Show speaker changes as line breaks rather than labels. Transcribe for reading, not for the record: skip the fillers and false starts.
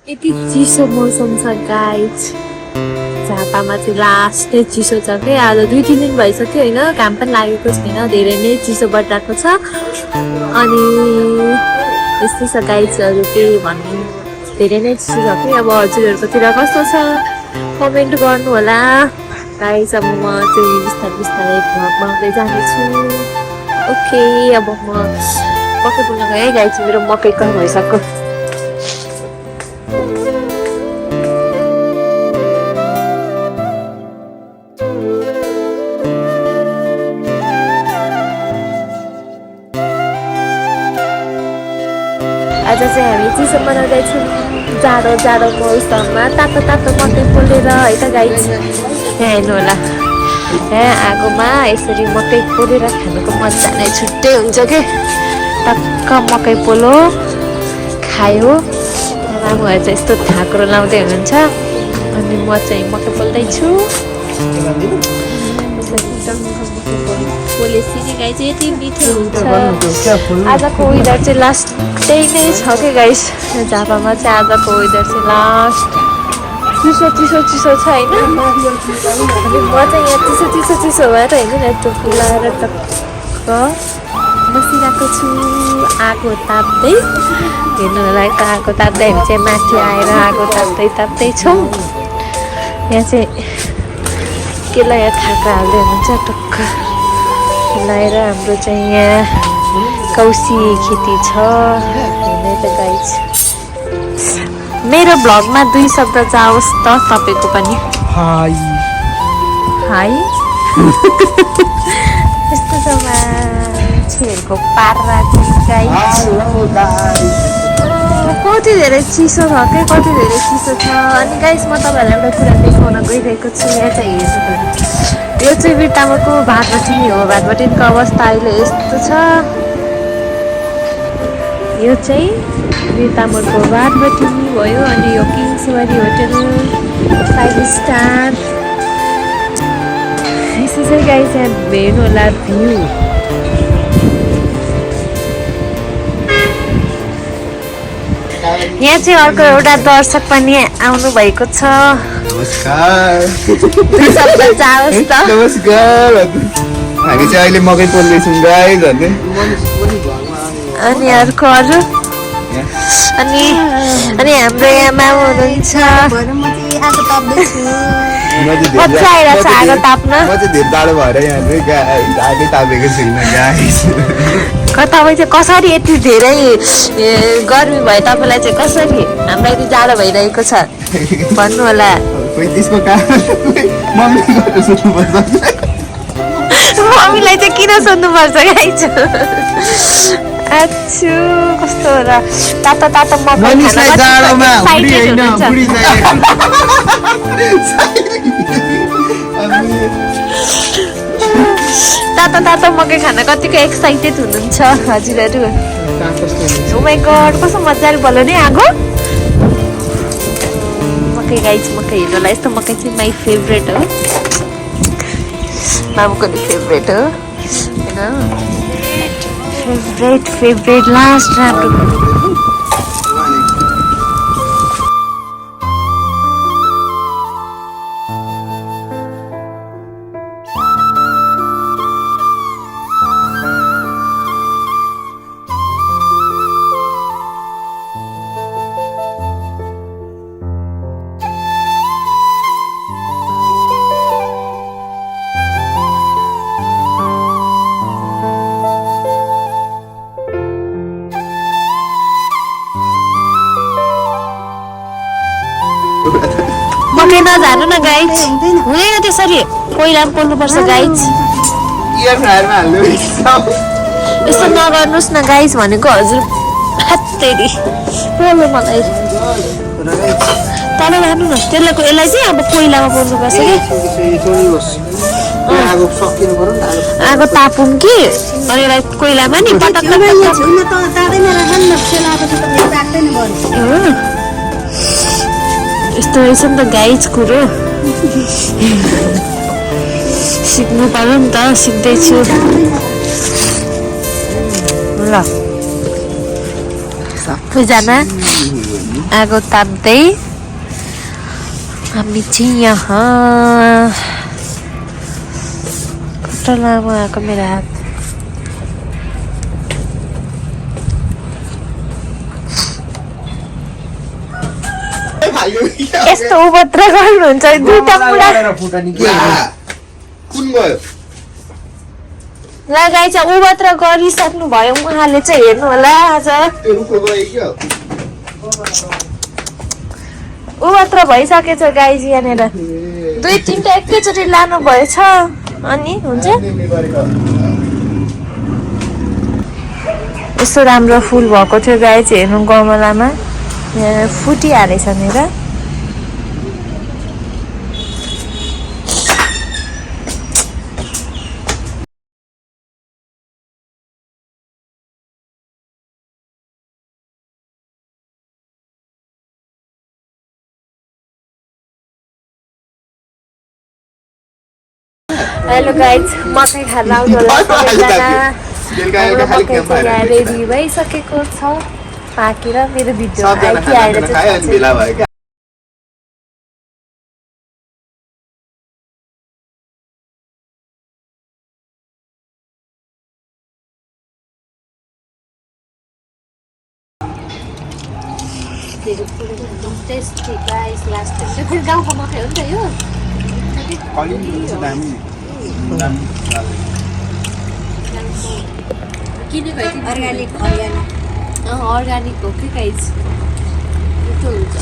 यति चिसो मौसम छ गाइज झापामा चाहिँ लास्टै चिसो छ कि आज 2-3 दिन भइसक्यो होइन घाम पनि लागेको छैन धेरै नै चिसो बढिरहेको छ अनि यस्तै छ गाइजहरू केही भन्नु धेरै नै चिसो छ कि अब हजुरहरूकोतिर कस्तो छ कमेन्ट गर्नु होला गाइज अब म चाहिँ बिस्तारै भ्लग बनाउँदै जानेछु ओके अब म मकै बोल्न गएँ गाइज मेरो मकै कहाँ भइसक्यो आज चाहिँ हामी चिसो बनाउँदैछौँ जाडो मौसममा तातो मकै पोलेर है त गाइज यहाँ हेर्नु होला यहाँ आगोमा यसरी मकै पोलेर खानुको मजा नै छुट्टै हुन्छ कि टक्क मकै पोलो खायो आमाहरू चाहिँ यस्तो थाक्रो लाउँदै हुनुहुन्छ अनि म चाहिँ मकै पोल्दैछु पोलेपछि गाई चाहिँ यति मिठो हुन्छ आजको वेदर चाहिँ लास्टै नै छ कि गाइस झापामा चाहिँ आजको वेदर चाहिँ लास्ट चिसो छ होइन अनि म चाहिँ यहाँ चिसो भएर होइन टोपी लगाएर टक्क बसिरहेको छु आगो ताप्दै हेर्नु होला आगो ताप्दै हामी चाहिँ माथि आएर आगो ताप्दै छौँ यहाँ चाहिँ केलाई यहाँ थाका हाल्दै हुनुहुन्छ टक्क लाएर हाम्रो चाहिँ यहाँ कौसी खेती छ हेर्दै त गाइज मेरो भ्लगमा 2 शब्द जाओस् त तपाईँको पनि हाई यस्तो छ मान्छेहरूको पारा कति धेरै चिसो छ कि कति धेरै चिसो छ अनि गाइस म तपाईँहरूलाई एउटा कुरा देखाउन गइरहेको छु यहाँ चाहिँ हेर्नु यो चाहिँ बिरतामोको भातबटिनी हो भातबटिनीको अवस्था अहिले यस्तो छ यो चाहिँ बिरतामोको भातबटिनी भयो अनि यो किङ्सवारी होटेल 5 स्टार यसो चाहिँ गाइस यहाँ हेर्नु होला भ्यू यहाँ चाहिँ अर्को एउटा दर्शक पनि आउनु भएको छ
नमस्कार
नमस्कार
हामी चाहिँ अहिले मकै पोल्दैछौँ गाइस भन्ने
अनि अर्को अरू अनि हाम्रो यहाँ मामु हुनुहुन्छ मजा आइरहेको छ आगो ताप्न
म चाहिँ धेरै टाढो भएर यहाँ आगै तापेको छुइनँ गाइस
तपाईँ चाहिँ कसरी यति धेरै गर्मी भयो तपाईँलाई चाहिँ कसरी हामीलाई यति जाडो भइरहेको छ भन्नु होला
त्यसको कारण
मम्मीलाई चाहिँ किन सोध्नुपर्छ गाइज आछु कस्तो हो र तातो तातो मकै खान कतिको एक्साइटेड हुनुहुन्छ हजुरहरू ओ माय गॉड कस्तो मजाले बल्यो नि आगो मकै गाइज मकै हेर्नुलाई यस्तो मकै चाहिँ माई फेभरेट हो मामुको नि फेभरेट हो होइन फेभरेट लास्ट राम्रो मकै नजानु न गाइज हुँदैन त्यसरी पहिला पनि पोल्नुपर्छ गाइज यस्तो नगर्नुहोस् न गाइज भनेको हजुर हात्तेरी पोल्नु मलाई तल लानु न यसलाई चाहिँ अब कोइलामा पोल्नुपर्छ कि आगो तापौँ कि अनि यसलाई कोइलामा नि यस्तो रहेछ नि त गाइज कुरो सिक्नु पर्यो नि त सिक्दैछु ल सबैजना आगो ताप्दै हामी चाहिँ यहाँ कस्तो लामो आएको मेरो हात यस्तो उपद्र गर्नुहुन्छ दुईटा पुरा
कुन गयो
लगाइ चाहिँ उपद्र गरिसक्नु भयो उहाँले चाहिँ हेर्नु होला आज उपद्र भइसकेछ गाइज यहाँनिर 2-3टा एकैचोटि लानु भएछ अनि हुन्छ यस्तो राम्रो फुल भएको थियो गाइज हेर्नु गमलामा यहाँ फुटिहालेछ नि र हेलो गाइज मकै खान आउनु होला सबैजना मकै चाहिँ रेडी भइसकेको छ पाकेर मेरो भिडियो आइहालेर चाहिँ टेस्टी गाइस लास्ट फेरि गाउँको मकै हो नि त यो किनेको अर्ग्यानिक हो कि गाइस मिठो हुन्छ